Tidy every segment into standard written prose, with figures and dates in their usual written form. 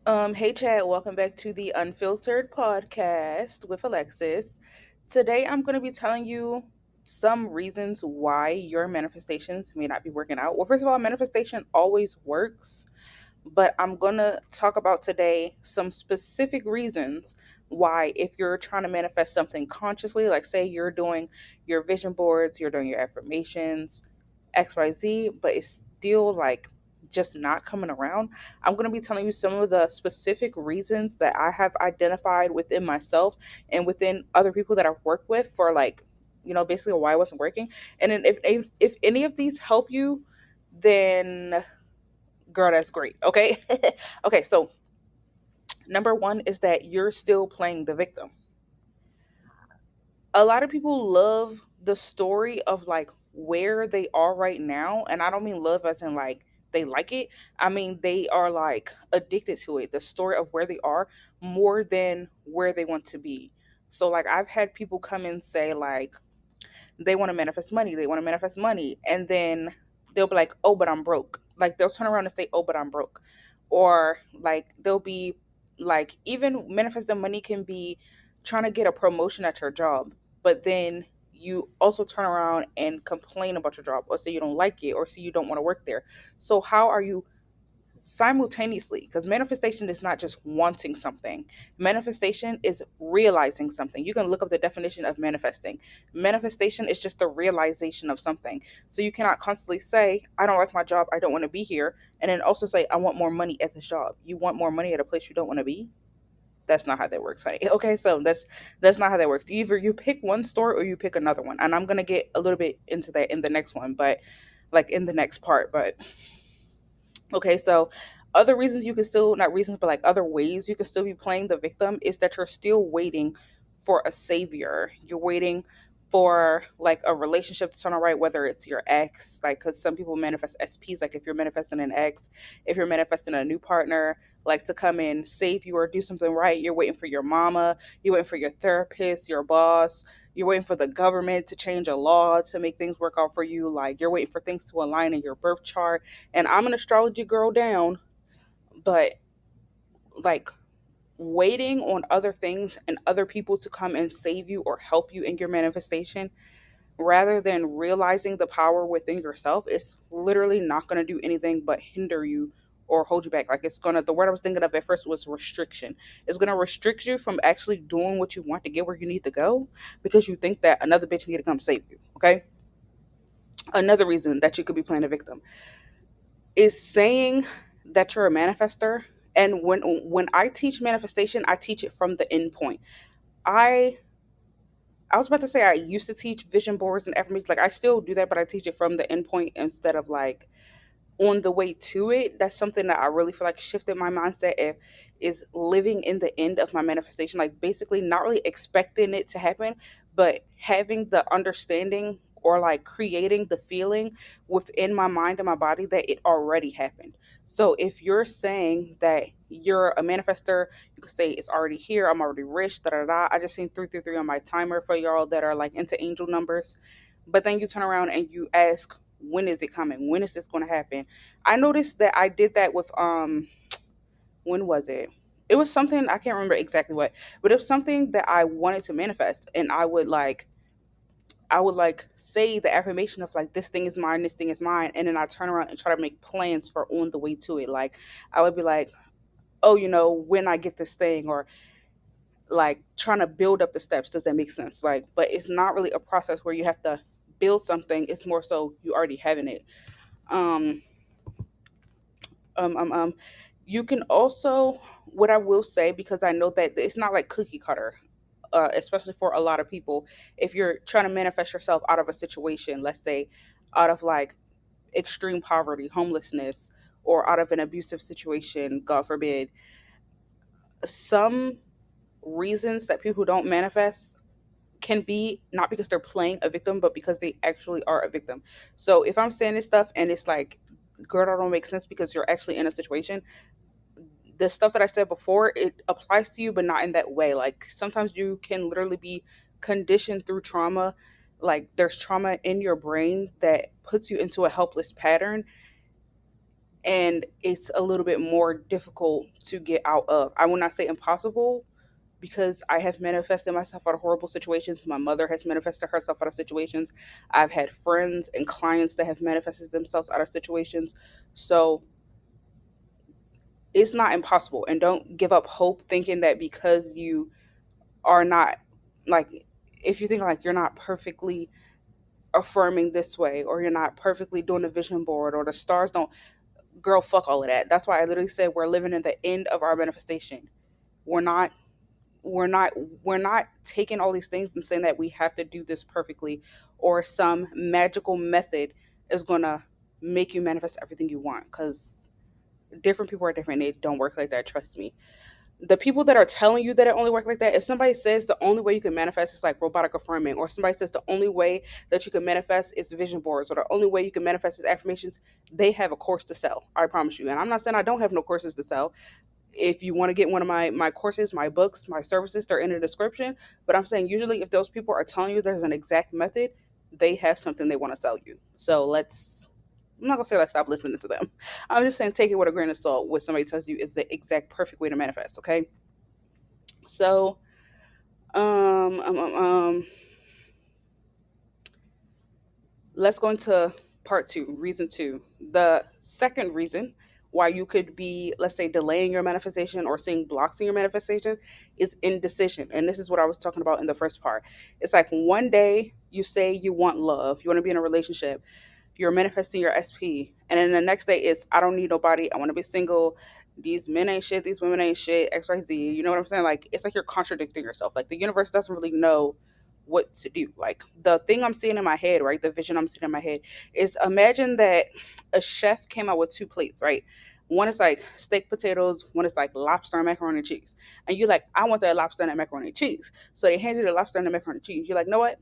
Hey Chad, welcome back to the Unfiltered Podcast with Alexis. Today I'm going to be telling you some reasons why your manifestations may not be working out. Well, first of all, manifestation always works, but I'm going to talk about today some specific reasons why, if you're trying to manifest something consciously, like say you're doing your vision boards, you're doing your affirmations, XYZ, but it's still like just not coming around. I'm going to be telling you some of the specific reasons that I have identified within myself and within other people that I've worked with for like, basically why it wasn't working. And then if any of these help you, then girl, that's great. Okay. Okay. So number one is that you're still playing the victim. A lot of people love the story of like where they are right now, and I don't mean love as in like they like it. I mean they are like addicted to it, the story of where they are, more than where they want to be. So like I've had people come and say like they want to manifest money, they want to manifest money, and then they'll be like, oh but I'm broke. Like they'll turn around and say, oh but I'm broke. Or like they'll be like, even manifesting money can be trying to get a promotion at your job, but then you also turn around and complain about your job, or say you don't like it, or say you don't want to work there. So how are you simultaneously, because manifestation is not just wanting something, manifestation is realizing something. You can look up the definition of manifesting. Manifestation is just the realization of something. So you cannot constantly say I don't like my job, I don't want to be here, and then also say I want more money at this job. You want more money at a place you don't want to be? That's not how that works, honey. Okay, so that's not how that works. Either you pick one story or you pick another one, and I'm gonna get a little bit into that in the next one, but like in the next part. But okay, so other reasons you could still, not reasons, but like other ways you could still be playing the victim is that you're still waiting for a savior. You're waiting for like a relationship to turn around, whether it's your ex, like because some people manifest SPs, like if you're manifesting an ex, if you're manifesting a new partner, like to come in, save you or do something right. You're waiting for your mama, you're waiting for your therapist, your boss, you're waiting for the government to change a law to make things work out for you. Like you're waiting for things to align in your birth chart. And I'm an astrology girl down, but like waiting on other things and other people to come and save you or help you in your manifestation rather than realizing the power within yourself is literally not going to do anything but hinder you or hold you back. Like it's gonna, the word I was thinking of at first was restriction. It's gonna restrict you from actually doing what you want to get where you need to go because you think that another bitch need to come save you. Okay. Another reason that you could be playing a victim is saying that you're a manifester. And when I teach manifestation, I teach it from the end point. I I was about to say I used to teach vision boards and affirmations. Like I still do that, but I teach it from the end point instead of like on the way to it. That's something that I really feel like shifted my mindset if is living in the end of my manifestation. Like basically not really expecting it to happen, but having the understanding or like creating the feeling within my mind and my body that it already happened. So if you're saying that you're a manifester, you could say it's already here, I'm already rich, da da da. I just seen 333 on my timer for y'all that are like into angel numbers. But then you turn around and you ask, when is it coming? When is this going to happen? I noticed that I did that with when was it? It was something I can't remember exactly what, but it was something that I wanted to manifest, and I would like say the affirmation of like this thing is mine, this thing is mine, and then I turn around and try to make plans for on the way to it. Like I would be like, oh, when I get this thing, or like trying to build up the steps. Does that make sense? Like, but it's not really a process where you have to build something. It's more so you already having it. Um, um, um, um. You can also, what I will say, because I know that it's not like cookie cutter, especially for a lot of people. If you're trying to manifest yourself out of a situation, let's say out of like extreme poverty, homelessness, or out of an abusive situation, God forbid, some reasons that people don't manifest can be not because they're playing a victim, but because they actually are a victim. So if I'm saying this stuff and it's like, girl, that don't make sense because you're actually in a situation, the stuff that I said before, it applies to you, but not in that way. Like sometimes you can literally be conditioned through trauma. Like there's trauma in your brain that puts you into a helpless pattern, and it's a little bit more difficult to get out of. I will not say impossible, because I have manifested myself out of horrible situations. My mother has manifested herself out of situations. I've had friends and clients that have manifested themselves out of situations. So it's not impossible. And don't give up hope thinking that because you are not, like, if you think like you're not perfectly affirming this way, or you're not perfectly doing a vision board, or the stars don't, girl, fuck all of that. That's why I literally said we're living in the end of our manifestation. We're not we're not we're not taking all these things and saying that we have to do this perfectly, or some magical method is going to make you manifest everything you want, because different people are different. It don't work like that, trust me. The people that are telling you that it only works like that, if somebody says the only way you can manifest is like robotic affirming, or somebody says the only way that you can manifest is vision boards, or the only way you can manifest is affirmations, they have a course to sell, I promise you. And I'm not saying I don't have no courses to sell. If you want to get one of my courses, my books, my services, they're in the description. But I'm saying usually if those people are telling you there's an exact method, they have something they want to sell you. So let's, I'm not gonna say let's stop listening to them. I'm just saying take it with a grain of salt. What somebody tells you is the exact perfect way to manifest. Okay. So um um um, um let's go into part two, reason two. The second reason why you could be, let's say, delaying your manifestation or seeing blocks in your manifestation is indecision. And this is what I was talking about in the first part. It's like one day you say you want love, you want to be in a relationship, you're manifesting your SP, and then the next day is I don't need nobody, I want to be single, these men ain't shit, these women ain't shit, XYZ. You know what I'm saying? Like it's like you're contradicting yourself. Like the universe doesn't really know what to do. Like the thing I'm seeing in my head, right? The vision I'm seeing in my head is, imagine that a chef came out with two plates, right? One is like steak potatoes, one is like lobster and macaroni and cheese. And you're like, I want that lobster and that macaroni and cheese. So they hand you the lobster and the macaroni and cheese. You're like, know what?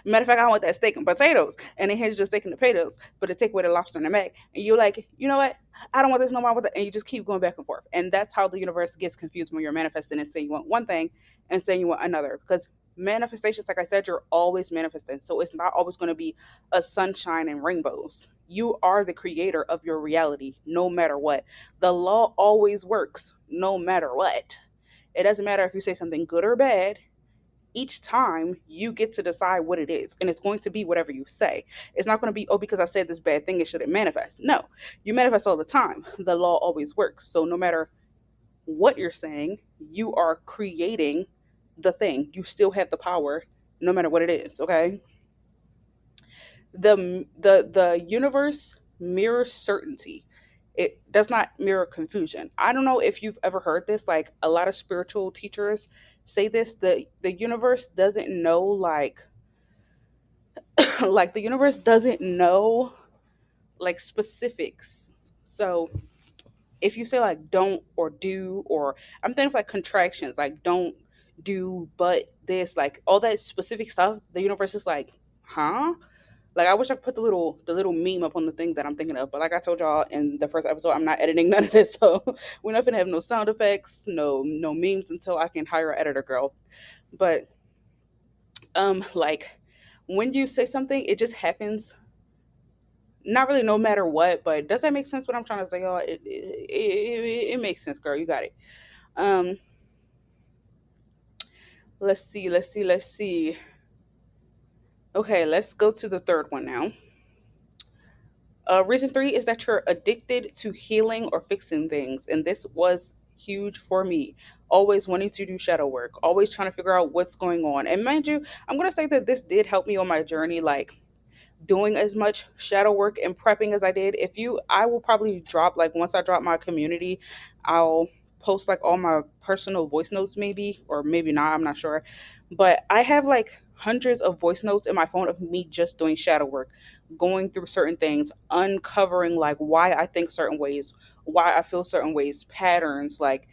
Matter of fact, I want that steak and potatoes. And they hand you the steak and the potatoes, but they take away the lobster and the mac. And you're like, you know what? I don't want this no more. And you just keep going back and forth. And that's how the universe gets confused when you're manifesting and saying you want one thing and saying you want another. Because manifestations, like I said, you're always manifesting. So it's not always going to be a sunshine and rainbows. You are the creator of your reality, no matter what. The law always works, no matter what. It doesn't matter if you say something good or bad, each time you get to decide what it is, and it's going to be whatever you say. It's not going to be, oh, because I said this bad thing it shouldn't manifest. No, you manifest all the time. The law always works. So no matter what you're saying, you are creating the thing. You still have the power, no matter what it is. Okay. The universe mirrors certainty. It does not mirror confusion. I don't know if you've ever heard this. Like a lot of spiritual teachers say this. The universe doesn't know, like like the universe doesn't know like specifics. So if you say like don't or do, or I'm thinking of like contractions, like don't do but this, like all that specific stuff, the universe is like, huh? Like I wish I put the little meme up on the thing that I'm thinking of, but like I told y'all in the first episode, I'm not editing none of this, so we're not gonna have no sound effects, no memes until I can hire an editor girl. But like when you say something, it just happens. Not really, no matter what, but does that make sense? What I'm trying to say, y'all? It makes sense, girl. You got it. Um, let's see. Okay, let's go to the third one now. Reason three is that you're addicted to healing or fixing things. And this was huge for me. Always wanting to do shadow work, always trying to figure out what's going on. And mind you, I'm going to say that this did help me on my journey. Like, doing as much shadow work and prepping as I did. If you, I will probably drop, like once I drop my community, I'll post like all my personal voice notes, maybe, or maybe not, I'm not sure. But I have like hundreds of voice notes in my phone of me just doing shadow work, going through certain things, uncovering like why I think certain ways, why I feel certain ways, patterns, like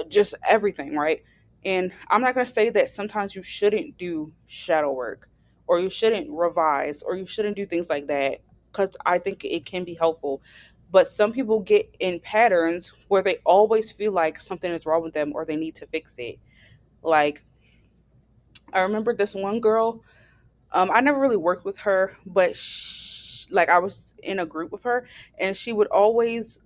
just everything, right? And I'm not going to say that sometimes you shouldn't do shadow work, or you shouldn't revise, or you shouldn't do things like that, because I think it can be helpful. But some people get in patterns where they always feel like something is wrong with them or they need to fix it. Like, I remember this one girl, I never really worked with her, but like I was in a group with her, and she would always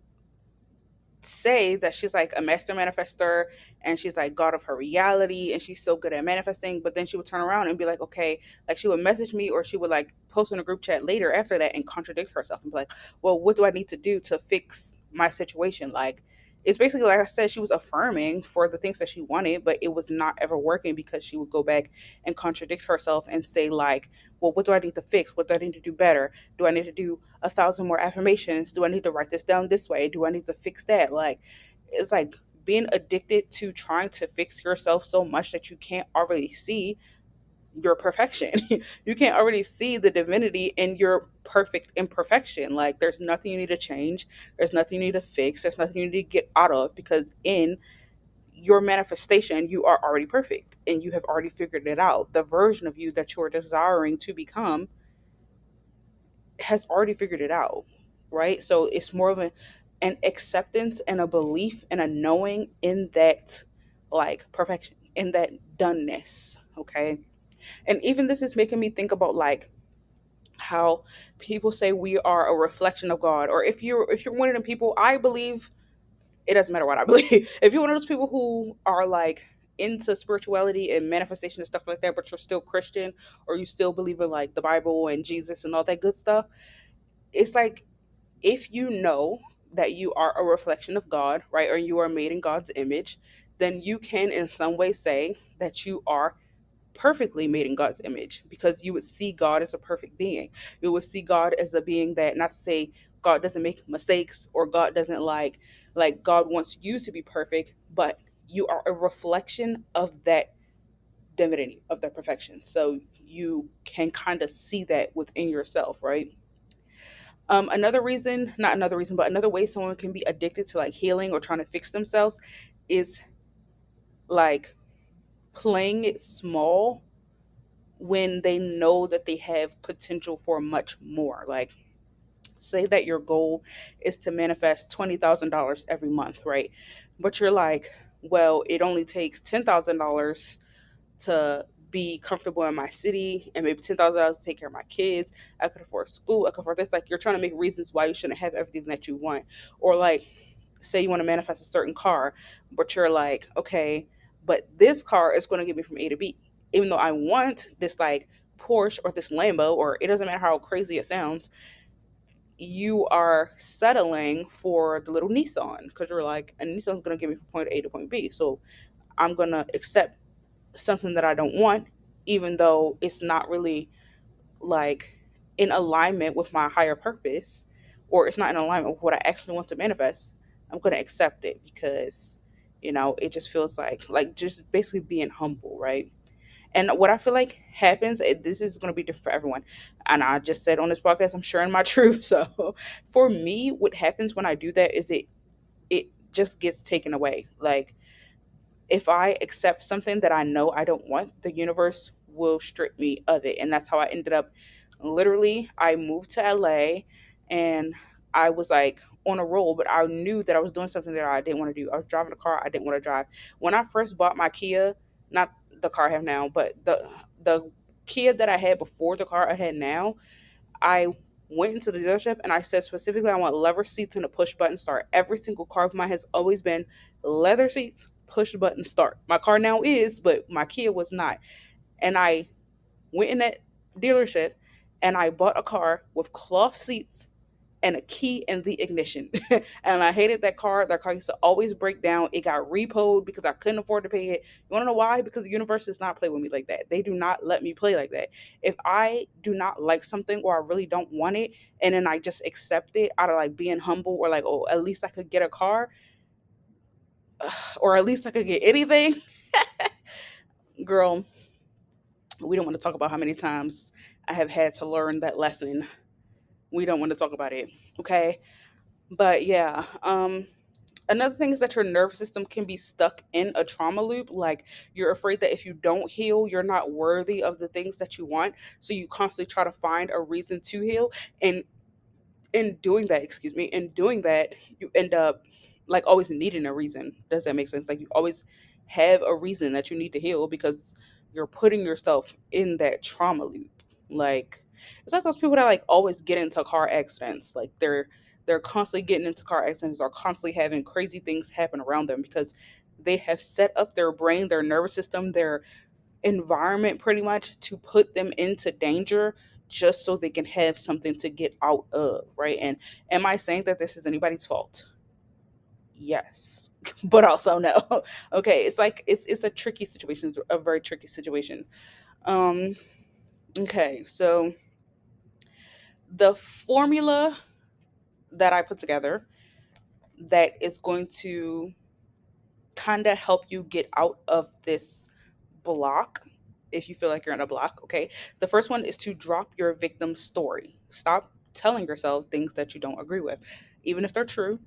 say that she's like a master manifester, and she's like god of her reality, and she's so good at manifesting. But then she would turn around and be like, okay, like she would message me, or she would like post in a group chat later after that and contradict herself and be like, well, what do I need to do to fix my situation? Like, it's basically like I said, she was affirming for the things that she wanted, but it was not ever working because she would go back and contradict herself and say like, well, what do I need to fix? What do I need to do better? Do I need to do 1,000 more affirmations? Do I need to write this down this way? Do I need to fix that? Like, it's like being addicted to trying to fix yourself so much that you can't already see your perfection. You can't already see the divinity in your perfect imperfection. Like, there's nothing you need to change. There's nothing you need to fix. There's nothing you need to get out of, because in your manifestation, you are already perfect and you have already figured it out. The version of you that you're desiring to become has already figured it out, right? So it's more of an acceptance and a belief and a knowing in that, like, perfection, in that doneness, okay? And even this is making me think about like how people say we are a reflection of God, or if you're one of them people, I believe it doesn't matter what I believe. If you're one of those people who are like into spirituality and manifestation and stuff like that, but you're still Christian, or you still believe in like the Bible and Jesus and all that good stuff, it's like, if you know that you are a reflection of God, right, or you are made in God's image, then you can in some way say that you are perfectly made in God's image, because you would see God as a perfect being. You would see God as a being that, not to say God doesn't make mistakes, or God doesn't like God wants you to be perfect, but you are a reflection of that divinity, of that perfection. So you can kind of see that within yourself, right? Another reason, not another reason, but another way someone can be addicted to like healing or trying to fix themselves is like playing it small when they know that they have potential for much more. Like, say that your goal is to manifest $20,000 every month, right? But you're like, well, it only takes $10,000 to be comfortable in my city, and maybe $10,000 to take care of my kids. I could afford school. I could afford this. Like, you're trying to make reasons why you shouldn't have everything that you want. Or like, say you want to manifest a certain car, but you're like, okay, but this car is going to get me from A to B. Even though I want this like Porsche or this Lambo, or it doesn't matter how crazy it sounds, you are settling for the little Nissan, because you're like, a Nissan's going to get me from point A to point B. So I'm going to accept something that I don't want, even though it's not really like in alignment with my higher purpose, or it's not in alignment with what I actually want to manifest. I'm going to accept it because, it just feels like just basically being humble, right? And what I feel like happens, this is going to be different for everyone. And I just said on this podcast, I'm sharing my truth. So for me, what happens when I do that is it just gets taken away. Like, if I accept something that I know I don't want, the universe will strip me of it. And that's how I ended up. Literally, I moved to LA, and I was like on a roll, but I knew that I was doing something that I didn't want to do. I was driving a car I didn't want to drive. When I first bought my Kia, not the car I have now, but the Kia that I had before the car I had now, I went into the dealership and I said specifically I want leather seats and a push button start. Every single car of mine has always been leather seats, push button start. My car now is, but my Kia was not. And I went in that dealership and I bought a car with cloth seats and a key in the ignition. And I hated that car. That car used to always break down. It got repoed because I couldn't afford to pay it. You want to know why? Because the universe does not play with me like that. They do not let me play like that. If I do not like something, or I really don't want it, and then I just accept it out of like being humble, or like, oh, at least I could get a car, or at least I could get anything, girl, we don't want to talk about how many times I have had to learn that lesson. We don't want to talk about it. Okay. But yeah, another thing is that your nervous system can be stuck in a trauma loop. Like, you're afraid that if you don't heal, you're not worthy of the things that you want. So you constantly try to find a reason to heal. And in doing that, you end up like always needing a reason. Does that make sense? Like, you always have a reason that you need to heal, because you're putting yourself in that trauma loop. Like it's like those people that like always get into car accidents. Like they're constantly getting into car accidents or constantly having crazy things happen around them because they have set up their brain, their nervous system, their environment pretty much to put them into danger just so they can have something to get out of, right? And am I saying that this is anybody's fault? Yes. But also no. Okay, it's like it's a tricky situation, it's a very tricky situation. Um okay, so the formula that I put together that is going to kind of help you get out of this block if you feel like you're in a block, okay? The first one is to drop your victim story. Stop telling yourself things that you don't agree with, even if they're true.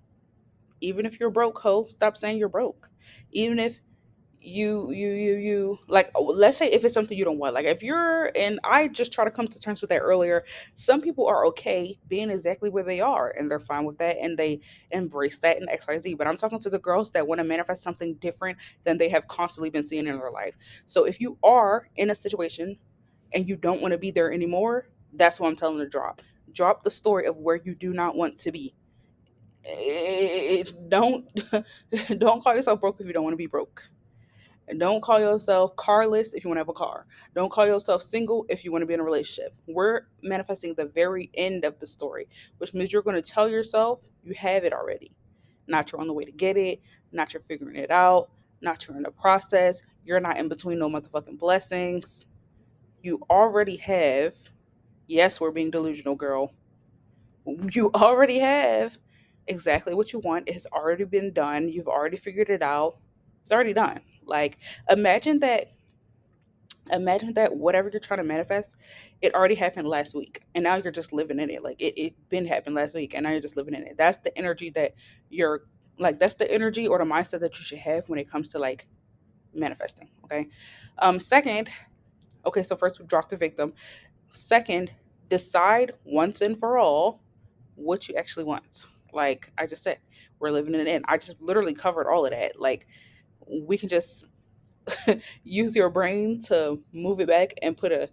Even if you're broke, ho, stop saying you're broke. Even if you like, let's say if it's something you don't want, like if you're, and I just try to come to terms with that earlier, some people are okay being exactly where they are and they're fine with that and they embrace that in XYZ. But I'm talking to the girls that want to manifest something different than they have constantly been seeing in their life. So if you are in a situation and you don't want to be there anymore, that's what I'm telling you to drop the story of where you do not want to be. Don't don't call yourself broke if you don't want to be broke. And don't call yourself carless if you want to have a car. Don't call yourself single if you want to be in a relationship. We're manifesting the very end of the story, which means you're going to tell yourself you have it already. Not you're on the way to get it, not you're figuring it out, not you're in the process, you're not in between no motherfucking blessings. You already have, yes, we're being delusional, girl. You already have exactly what you want. It's already been done. You've already figured it out. It's already done. Like imagine that imagine that whatever you're trying to manifest, it already happened last week and now you're just living in it. Like it been happened last week and now you're just living in it. That's the energy that you're like, that's the energy or the mindset that you should have when it comes to like manifesting. Okay. Second, okay, so first we drop the victim. Second, decide once and for all what you actually want. Like I just said, we're living in it. I just literally covered all of that. Like we can just use your brain to move it back and put a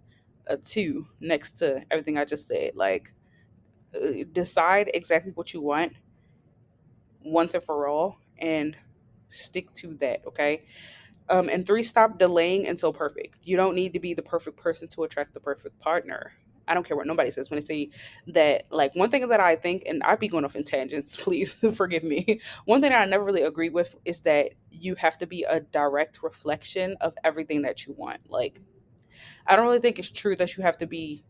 two next to everything I just said. Like decide exactly what you want once and for all and stick to that, okay? And three, stop delaying until perfect. You don't need to be the perfect person to attract the perfect partner. I don't care what nobody says when they say that. Like one thing that I think, and I'd be going off in tangents, please forgive me. One thing that I never really agree with is that you have to be a direct reflection of everything that you want. Like I don't really think it's true that you have to be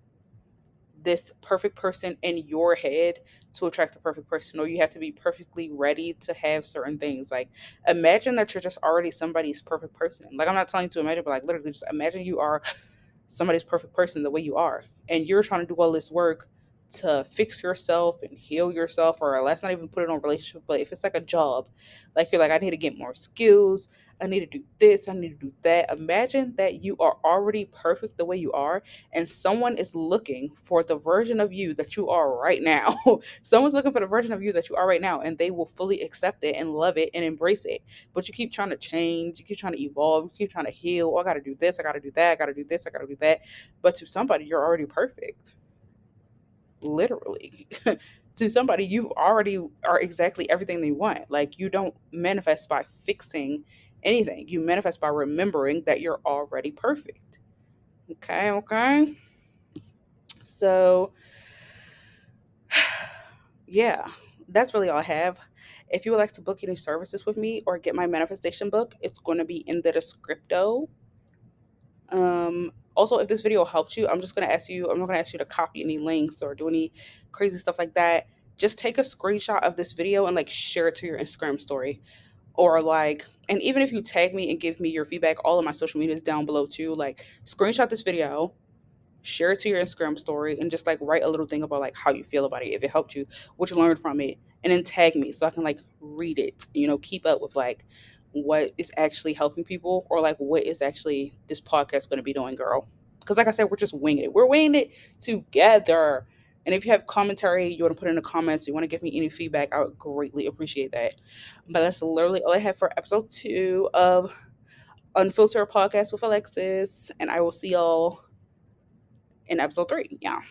this perfect person in your head to attract the perfect person, or you have to be perfectly ready to have certain things. Like imagine that you're just already somebody's perfect person. Like I'm not telling you to imagine, but like literally just imagine you are somebody's perfect person the way you are, and you're trying to do all this work to fix yourself and heal yourself, or let's not even put it on relationship, but if it's like a job, like you're like, I need to get more skills, I need to do this, I need to do that. Imagine that you are already perfect the way you are, and someone is looking for the version of you that you are right now. Someone's looking for the version of you that you are right now, and they will fully accept it and love it and embrace it. But you keep trying to change, you keep trying to evolve, you keep trying to heal. Oh, I gotta do this, I gotta do that, I gotta do this, I gotta do that. But to somebody, you're already perfect. Literally. To somebody, you already are exactly everything they want. Like you don't manifest by fixing anything. You manifest by remembering that you're already perfect. Okay, okay. So yeah, that's really all I have. If you would like to book any services with me or get my manifestation book, it's going to be in the descripto. Also, if this video helped you, I'm not gonna ask you to copy any links or do any crazy stuff like that. Just take a screenshot of this video and like share it to your Instagram story. Or like, and even if you tag me and give me your feedback, all of my social media is down below too. Like screenshot this video, share it to your Instagram story, and just like write a little thing about like how you feel about it, if it helped you, what you learned from it, and then tag me so I can like read it, keep up with like what is actually helping people, or like what is actually this podcast going to be doing, girl. Because like I said, we're just winging it. We're winging it together. And if you have commentary, you want to put in the comments, you want to give me any feedback, I would greatly appreciate that. But that's literally all I have for episode 2 of Unfiltered Podcast with Alexis. And I will see y'all in episode 3. Yeah.